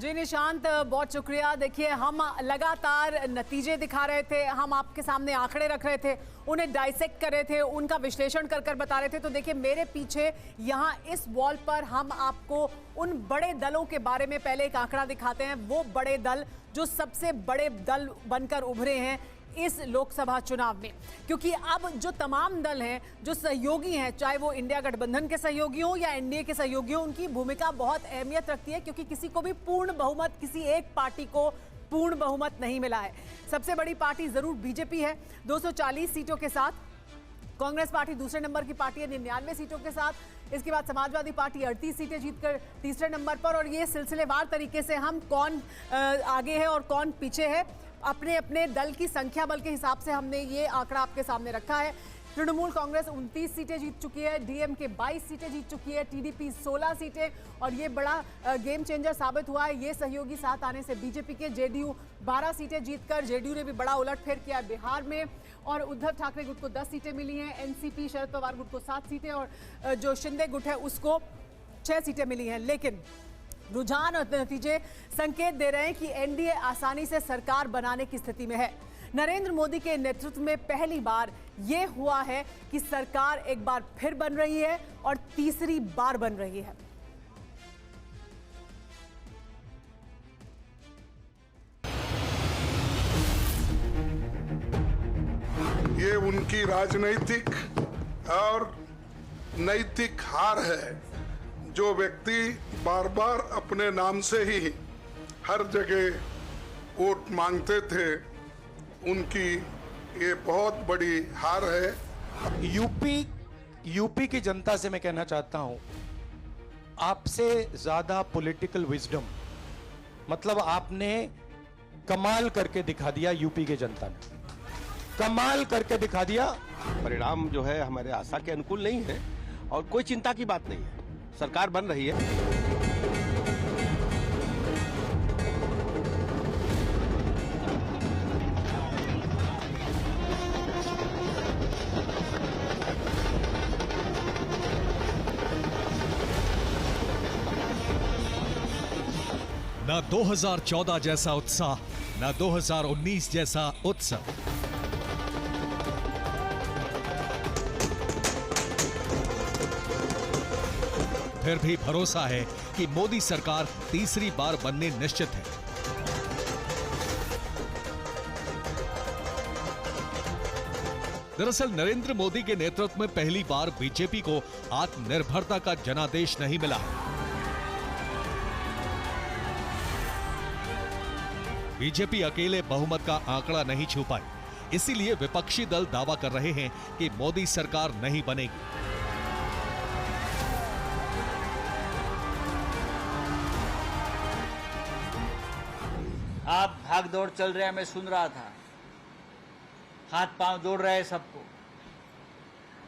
जी निशांत, बहुत शुक्रिया। देखिए, हम लगातार नतीजे दिखा रहे थे, हम आपके सामने आंकड़े रख रहे थे, उन्हें डाइसेक्ट कर रहे थे, उनका विश्लेषण कर कर बता रहे थे। तो देखिए मेरे पीछे यहाँ इस वॉल पर हम आपको उन बड़े दलों के बारे में पहले एक आंकड़ा दिखाते हैं। वो बड़े दल जो सबसे बड़े दल बनकर उभरे हैं इस लोकसभा चुनाव में, क्योंकि अब जो तमाम दल हैं, जो सहयोगी हैं, चाहे वो इंडिया गठबंधन के सहयोगी हों या एनडीए के सहयोगी हों, उनकी भूमिका बहुत अहमियत रखती है, क्योंकि किसी को भी पूर्ण बहुमत, किसी एक पार्टी को पूर्ण बहुमत नहीं मिला है। सबसे बड़ी पार्टी जरूर बीजेपी है 240 सीटों के साथ। कांग्रेस पार्टी दूसरे नंबर की पार्टी है 99 सीटों के साथ। इसके बाद समाजवादी पार्टी 38 सीटें जीतकर तीसरे नंबर पर। और ये सिलसिलेवार तरीके से हम कौन आगे है और कौन पीछे है अपने अपने दल की संख्या बल के हिसाब से हमने ये आंकड़ा आपके सामने रखा है। तृणमूल कांग्रेस 29 सीटें जीत चुकी है, डीएमके 22 सीटें जीत चुकी है, टीडीपी 16 सीटें। और ये बड़ा गेम चेंजर साबित हुआ है ये सहयोगी साथ आने से बीजेपी के। जेडीयू 12 सीटें जीतकर जेडीयू ने भी बड़ा उलटफेर किया है बिहार में। और उद्धव ठाकरे गुट को 10 सीटें मिली हैं, एनसीपी शरद पवार गुट को 7 सीटें और जो शिंदे गुट है उसको 6 सीटें मिली हैं। लेकिन रुझान और नतीजे संकेत दे रहे हैं कि एनडीए आसानी से सरकार बनाने की स्थिति में है। नरेंद्र मोदी के नेतृत्व में पहली बार यह हुआ है कि सरकार एक बार फिर बन रही है और तीसरी बार बन रही है। ये उनकी राजनीतिक और नैतिक हार है। जो व्यक्ति बार बार अपने नाम से ही हर जगह वोट मांगते थे, उनकी ये बहुत बड़ी हार है। यूपी की जनता से मैं कहना चाहता हूं, आपसे ज्यादा पॉलिटिकल विजडम, मतलब आपने कमाल करके दिखा दिया। यूपी की जनता ने कमाल करके दिखा दिया। परिणाम जो है हमारे आशा के अनुकूल नहीं है और कोई चिंता की बात नहीं है, सरकार बन रही है। ना 2014 जैसा उत्साह, ना 2019 जैसा उत्सव। फिर भी भरोसा है कि मोदी सरकार तीसरी बार बनने निश्चित है। दरअसल नरेंद्र मोदी के नेतृत्व में पहली बार बीजेपी को आत्मनिर्भरता का जनादेश नहीं मिला। बीजेपी अकेले बहुमत का आंकड़ा नहीं छू पाई, इसीलिए विपक्षी दल दावा कर रहे हैं कि मोदी सरकार नहीं बनेगी। आप भाग दौड़ चल रहे हैं, मैं सुन रहा था। हाथ पांव दौड़ रहे हैं, सबको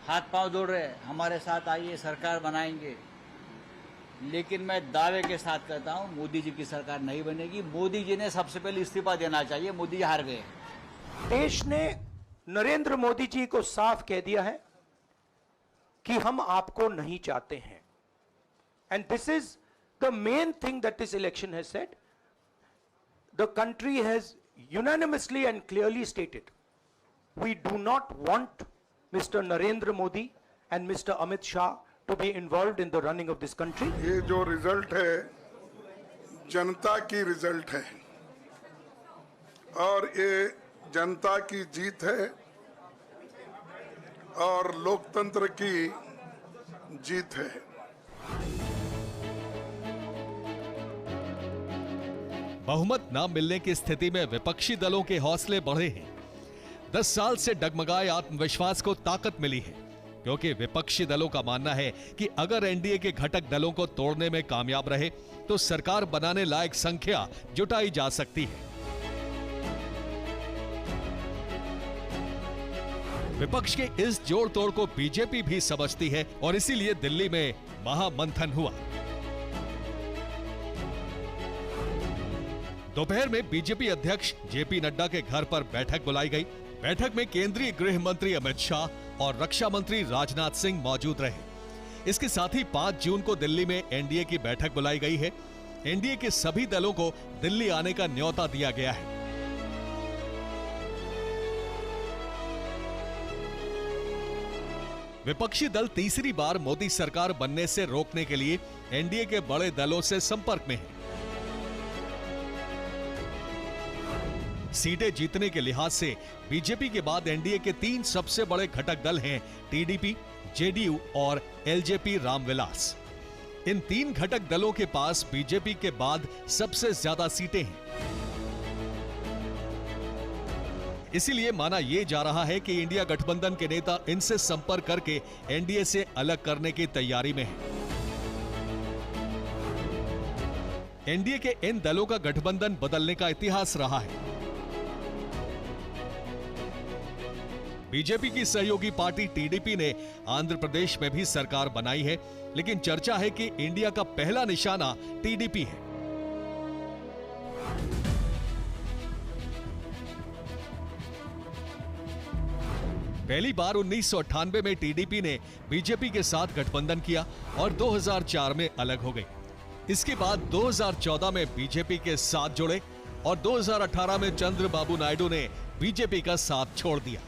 हाथ पांव दौड़ रहे हैं, हमारे साथ आइए सरकार बनाएंगे। लेकिन मैं दावे के साथ कहता हूं, मोदी जी की सरकार नहीं बनेगी। मोदी जी ने सबसे पहले इस्तीफा देना चाहिए, मोदी जी हार गए। देश ने नरेंद्र मोदी जी को साफ कह दिया है कि हम आपको नहीं चाहते हैं। And this is the main thing that this election has said. The country has unanimously and clearly stated, we do not want Mr. Narendra Modi and Mr. Amit Shah to be involved in the running of this country. ये जो result है जनता की result है और ये जनता की जीत है और लोकतंत्र की जीत है। बहुमत न मिलने की स्थिति में विपक्षी दलों के हौसले बढ़े हैं। 10 साल से डगमगाए आत्मविश्वास को ताकत मिली है, क्योंकि विपक्षी दलों का मानना है कि अगर एनडीए के घटक दलों को तोड़ने में कामयाब रहे तो सरकार बनाने लायक संख्या जुटाई जा सकती है। विपक्ष के इस जोड़ तोड़ को बीजेपी भी समझती है और इसीलिए दिल्ली में महामंथन हुआ। दोपहर में बीजेपी अध्यक्ष जेपी नड्डा के घर पर बैठक बुलाई गई। बैठक में केंद्रीय गृह मंत्री अमित शाह और रक्षा मंत्री राजनाथ सिंह मौजूद रहे। इसके साथ ही 5 जून को दिल्ली में एनडीए की बैठक बुलाई गई है। एनडीए के सभी दलों को दिल्ली आने का न्योता दिया गया है। विपक्षी दल तीसरी बार मोदी सरकार बनने से रोकने के लिए एनडीए के बड़े दलों से संपर्क में है। सीटें जीतने के लिहाज से बीजेपी के बाद एनडीए के 3 सबसे बड़े घटक दल हैं टीडीपी, जेडीयू और एलजेपी रामविलास। इन 3 घटक दलों के पास बीजेपी के बाद सबसे ज्यादा सीटें हैं। इसीलिए माना यह जा रहा है कि इंडिया गठबंधन के नेता इनसे संपर्क करके एनडीए से अलग करने की तैयारी में हैं। एनडीए के इन दलों का गठबंधन बदलने का इतिहास रहा है। बीजेपी की सहयोगी पार्टी टीडीपी ने आंध्र प्रदेश में भी सरकार बनाई है, लेकिन चर्चा है कि इंडिया का पहला निशाना टीडीपी है। पहली बार 1998 में टीडीपी ने बीजेपी के साथ गठबंधन किया और 2004 में अलग हो गई। इसके बाद 2014 में बीजेपी के साथ जुड़े और 2018 में चंद्रबाबू नायडू ने बीजेपी का साथ छोड़ दिया।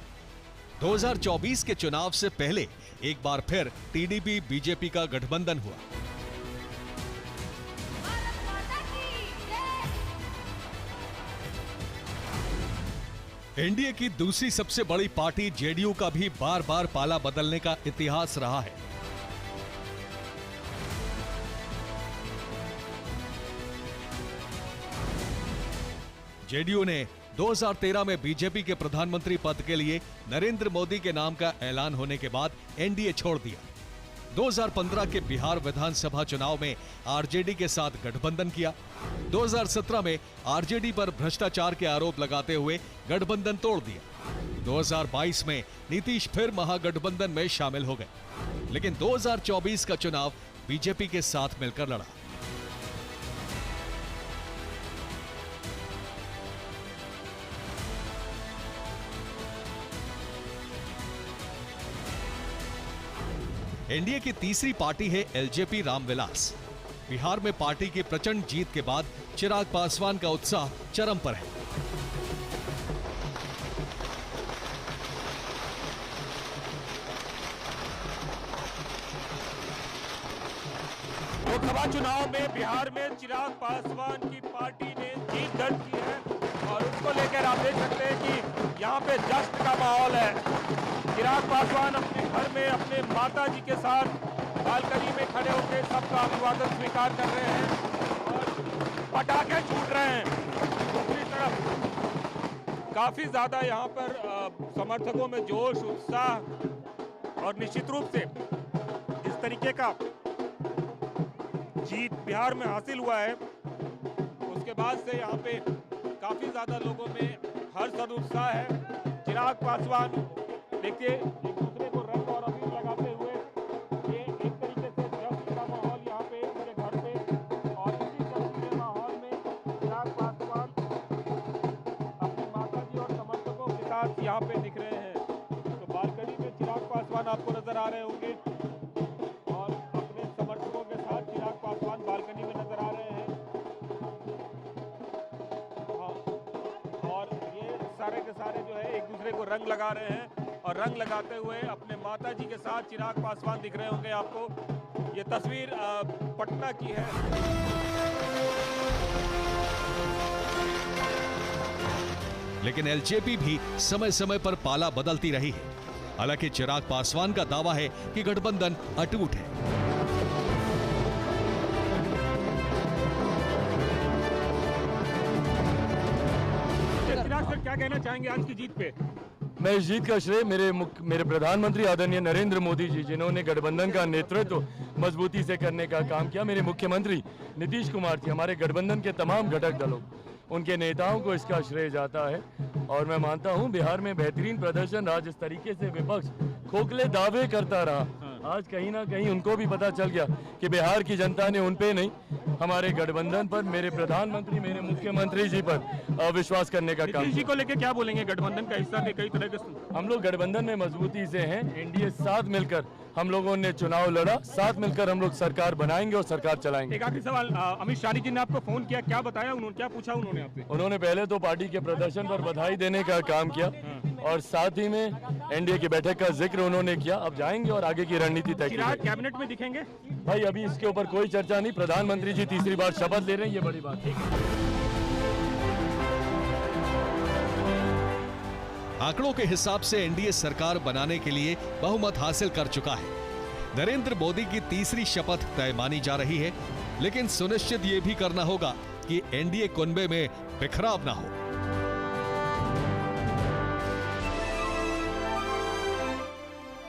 2024 के चुनाव से पहले एक बार फिर टीडीपी बीजेपी का गठबंधन हुआ। एनडीए की दूसरी सबसे बड़ी पार्टी जेडीयू का भी बार बार पाला बदलने का इतिहास रहा है। जेडीयू ने 2013 में बीजेपी के प्रधानमंत्री पद के लिए नरेंद्र मोदी के नाम का ऐलान होने के बाद एनडीए छोड़ दिया। 2015 के बिहार विधानसभा चुनाव में आरजेडी के साथ गठबंधन किया। 2017 में आरजेडी पर भ्रष्टाचार के आरोप लगाते हुए गठबंधन तोड़ दिया। 2022 में नीतीश फिर महागठबंधन में शामिल हो गए, लेकिन 2024 का चुनाव बीजेपी के साथ मिलकर लड़ा। एनडीए की तीसरी पार्टी है एलजेपी रामविलास। बिहार में पार्टी की प्रचंड जीत के बाद चिराग पासवान का उत्साह चरम पर है। लोकसभा चुनाव में बिहार में चिराग पासवान की पार्टी ने जीत दर्ज की है और उसको लेकर आप देख सकते हैं कि यहाँ पे जश्न का माहौल है। चिराग पासवान अपने घर में अपने माता जी के साथ बालकनी में खड़े होकर सबका अभिवादन स्वीकार कर रहे हैं और पटाखे छूट रहे हैं। दूसरी तरफ काफी ज्यादा यहाँ पर समर्थकों में जोश, उत्साह और निश्चित रूप से इस तरीके का जीत बिहार में हासिल हुआ है, उसके बाद से यहाँ पे काफी ज्यादा लोगों में हर्ष और उत्साह है। चिराग पासवान देखिए एक दूसरे को रंग और अबीर लगाते हुए ये एक तरीके से जश्न का माहौल यहाँ पे उनके घर पे, और इसी जश्न के माहौल में चिराग पासवान अपनी माता जी और समर्थकों के साथ यहाँ पे दिख रहे हैं। तो बालकनी में चिराग पासवान आपको नजर आ रहे होंगे और अपने समर्थकों के साथ चिराग पासवान बालकनी में नजर आ रहे हैं। हाँ, और ये सारे के सारे जो है एक दूसरे को रंग लगा रहे हैं और रंग लगाते हुए अपने माता जी के साथ चिराग पासवान दिख रहे होंगे आपको। ये तस्वीर पटना की है। लेकिन एलजेपी भी समय समय पर पाला बदलती रही है। हालांकि चिराग पासवान का दावा है कि गठबंधन अटूट है। चिराग सर, क्या कहना चाहेंगे आज की जीत पे? मैं इस जीत का श्रेय मेरे प्रधानमंत्री आदरणीय नरेंद्र मोदी जी, जिन्होंने गठबंधन का नेतृत्व मजबूती से करने का काम किया, मेरे मुख्यमंत्री नीतीश कुमार जी, हमारे गठबंधन के तमाम घटक दलों, उनके नेताओं को इसका श्रेय जाता है। और मैं मानता हूं बिहार में बेहतरीन प्रदर्शन रहा। जिस तरीके से विपक्ष खोखले दावे करता रहा आज कहीं ना कहीं उनको भी पता चल गया कि बिहार की जनता ने उन पे नहीं, हमारे गठबंधन पर, मेरे प्रधानमंत्री, मेरे मुख्यमंत्री जी पर विश्वास करने का काम। नीतीश जी को लेकर क्या बोलेंगे? गठबंधन का हिस्सा थे कई तरह के। हम लोग गठबंधन में मजबूती से हैं, एनडीए साथ मिलकर हम लोगों ने चुनाव लड़ा, साथ मिलकर हम लोग सरकार बनाएंगे और सरकार चलाएंगे। एक आखिरी सवाल, अमित शाह जी ने आपको फोन किया, क्या बताया उन्होंने, क्या पूछा उन्होंने आपसे? उन्होंने पहले तो पार्टी के प्रदर्शन पर बधाई देने का काम किया और साथ ही में एनडीए की बैठक का जिक्र उन्होंने किया। अब जाएंगे और आगे की रणनीति तय की जाएगी। कैबिनेट में दिखेंगे? भाई अभी इसके ऊपर कोई चर्चा नहीं, प्रधानमंत्री जी तीसरी बार शपथ ले रहे हैं, ये बड़ी बात है। आंकड़ों के हिसाब से एनडीए सरकार बनाने के लिए बहुमत हासिल कर चुका है। नरेंद्र मोदी की तीसरी शपथ तय मानी जा रही है, लेकिन सुनिश्चित ये भी करना होगा कि एनडीए कुनबे में बिखराव ना हो।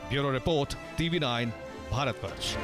Bureau report, TV9 Bharatvarsh.